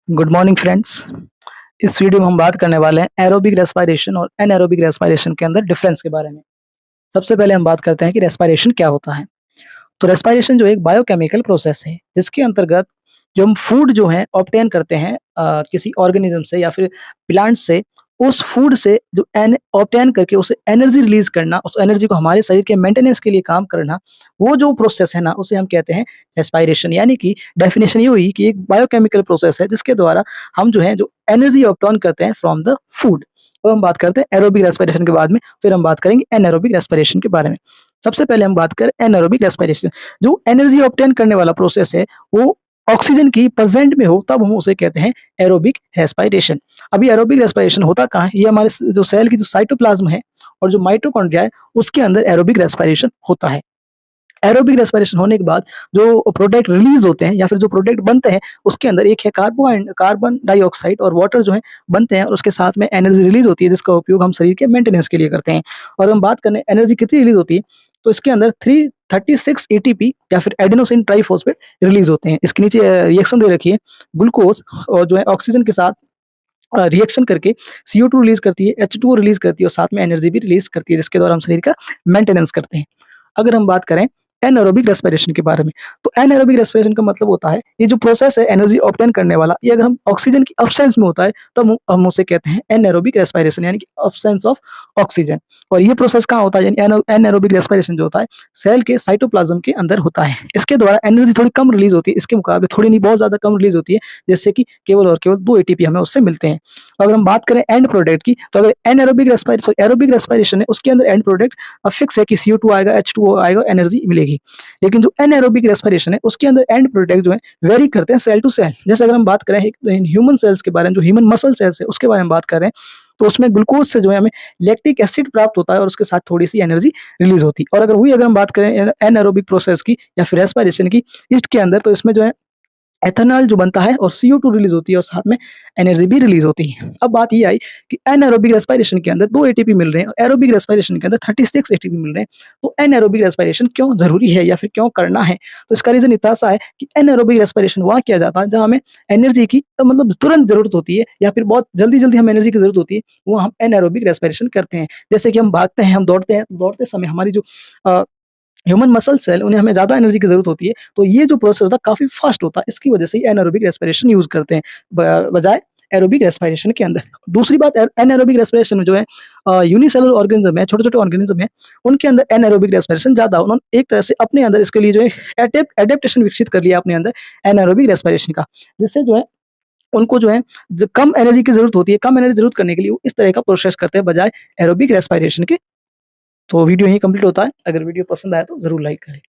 Good morning friends. इस video में हम बात करने वाले हैं एरोबिक रेस्पिरेशन और एनएरोबिक रेस्पिरेशन के अंदर डिफरेंस के बारे में। सबसे पहले हम बात करते हैं कि रेस्पिरेशन क्या होता है। तो रेस्पिरेशन जो एक बायोकेमिकल प्रोसेस है जिसके अंतर्गत जो हम फूड जो है ऑब्टेन करते हैं किसी ऑर्गेनिज्म से या फिर प्लांट से, उस फूड से जो ऑब्टेन करके उसे एनर्जी रिलीज करना, उस एनर्जी को हमारे शरीर के मेंटेनेंस के लिए काम करना, वो जो प्रोसेस है ना उसे हम कहते हैं रेस्पिरेशन। यानी कि डेफिनेशन ये हुई कि एक बायोकेमिकल प्रोसेस है जिसके द्वारा हम जो है जो एनर्जी ऑब्टेन करते हैं फ्रॉम द फूड। तो हम बात करते हैं एरोबिक रेस्पिरेशन के बाद में, फिर हम बात करेंगे एनएरोबिक रेस्पिरेशन के बारे में। सबसे पहले हम बात करें एनएरोबिक रेस्पिरेशन। जो एनर्जी ऑब्टेन करने वाला प्रोसेस है वो ऑक्सीजन की प्रेजेंट में हो तब हम उसे कहते हैं एरोबिक रेस्पिरेशन। अभी एरोबिक रेस्पिरेशन होता कहाँ है? ये हमारे जो सेल की जो साइटोप्लाज्म है और जो माइटोकॉन्ड्रिया है उसके अंदर एरोबिक रेस्पिरेशन होता है। एरोबिक रेस्पिरेशन होने के बाद जो प्रोडक्ट रिलीज होते हैं या फिर जो प्रोडक्ट बनते हैं उसके अंदर एक है कार्बन डाइऑक्साइड और वाटर जो है बनते हैं, और उसके साथ में एनर्जी रिलीज होती है जिसका उपयोग हम शरीर के मेंटेनेंस के लिए करते हैं। और हम बात करें एनर्जी कितनी रिलीज होती है, तो इसके अंदर 336 एटीपी या फिर एडेनोसिन ट्राइफॉस्फेट रिलीज होते हैं। इसके नीचे रिएक्शन दे रखी है। ग्लूकोज और जो है ऑक्सीजन के साथ रिएक्शन करके CO2 रिलीज करती है, H2O रिलीज करती है और साथ में एनर्जी भी रिलीज करती है जिसके द्वारा हम शरीर का मेंटेनेंस करते हैं। अगर हम बात करें एनएरोबिक रेस्पिरेशन के बारे में, तो एनएरोबिक रेस्पिरेशन का मतलब होता है ये जो प्रोसेस है एनर्जी ऑब्टेन करने वाला, ये अगर हम ऑक्सीजन की अब्सेंस में होता है तो हम उसे कहते हैं एनएरोबिक रेस्पिरेशन, यानी कि अब्सेंस ऑफ ऑक्सीजन। और ये प्रोसेस कहाँ होता है, यानी एनएरोबिक रेस्पिरेशन जो होता है सेल के साइटोप्लाज्म के अंदर होता है। इसके द्वारा एनर्जी थोड़ी कम रिलीज होती है, इसके मुकाबले थोड़ी नहीं बहुत ज्यादा कम रिलीज होती है, जैसे कि केवल और केवल 2 एटीपी हमें उससे मिलते हैं। अगर हम बात करें एंड प्रोडक्ट की, तो अगर एरोबिक रेस्पिरेशन है उसके अंदर एंड प्रोडक्ट फिक्स है कि CO2 आएगा, H2O आएगा, एनर्जी मिलेगी। लेकिन जो एनएरोबिक रेस्पिरेशन है उसके अंदर एंड प्रोडक्ट जो है वेरी करते हैं सेल टू सेल। जैसे अगर हम बात करें ह्यूमन सेल्स के बारे में, जो ह्यूमन मसल सेल्स है उसके बारे में बात कर रहे हैं, तो उसमें ग्लूकोज से जो है हमें लैक्टिक एसिड प्राप्त होता है और उसके साथ थोड़ी सी एनर्जी रिलीज होती है। और अगर हम बात करें एनएरोबिक प्रोसेस की या फिर रेस्पिरेशन की, इसके अंदर तो इसमें जो है एथेनॉल जो बनता है और CO2 रिलीज होती है और साथ में एनर्जी भी रिलीज होती है। अब बात ये आई कि एनएरोबिक रेस्पिरेशन के अंदर 2 एटीपी मिल रहे हैं और एरोबिक रेस्पिरेशन के अंदर 36 एटीपी मिल रहे हैं। तो एनएरोबिक रेस्पिरेशन क्यों जरूरी है या फिर क्यों करना है? तो इसका रीजन इतना सा है कि एनएरोबिक रेस्पिरेशन वहाँ किया जाता है जहाँ हमें एनर्जी की मतलब तुरंत जरूरत होती है या फिर बहुत जल्दी जल्दी हमें एनर्जी की जरूरत होती है, वो हम एनएरोबिक रेस्पिरेशन करते हैं। जैसे कि हम भागते हैं, हम दौड़ते हैं, तो दौड़ते समय हमारी जो ह्यूमन मसल सेल उन्हें हमें ज़्यादा एनर्जी की ज़रूरत होती है, तो ये जो प्रोसेस होता है काफ़ी फास्ट होता है। इसकी वजह से एनारोबिक रेस्पिरेशन यूज़ करते हैं बजाय एरोबिक रेस्पिरेशन के अंदर। दूसरी बात एनारोबिक रेस्पिरेशन में जो है यूनिसेलुलर ऑर्गेनिज्म है, छोटे-छोटे ऑर्गेनिज्म है, उनके अंदर एनारोबिक रेस्पिरेशन ज़्यादा, उन्होंने एक तरह से अपने अंदर इसके लिए जो है एडेप्टेशन विकसित कर लिया अपने अंदर एनारोबिक रेस्पिरेशन का, जिससे जो है उनको जो है कम एनर्जी की ज़रूरत होती है, कम एनर्जी ज़रूरत करने के लिए वो इस तरह का प्रोसेस करते हैं बजाय एरोबिक रेस्पिरेशन के। तो वीडियो यहीं कंप्लीट होता है। अगर वीडियो पसंद आया तो ज़रूर लाइक करें।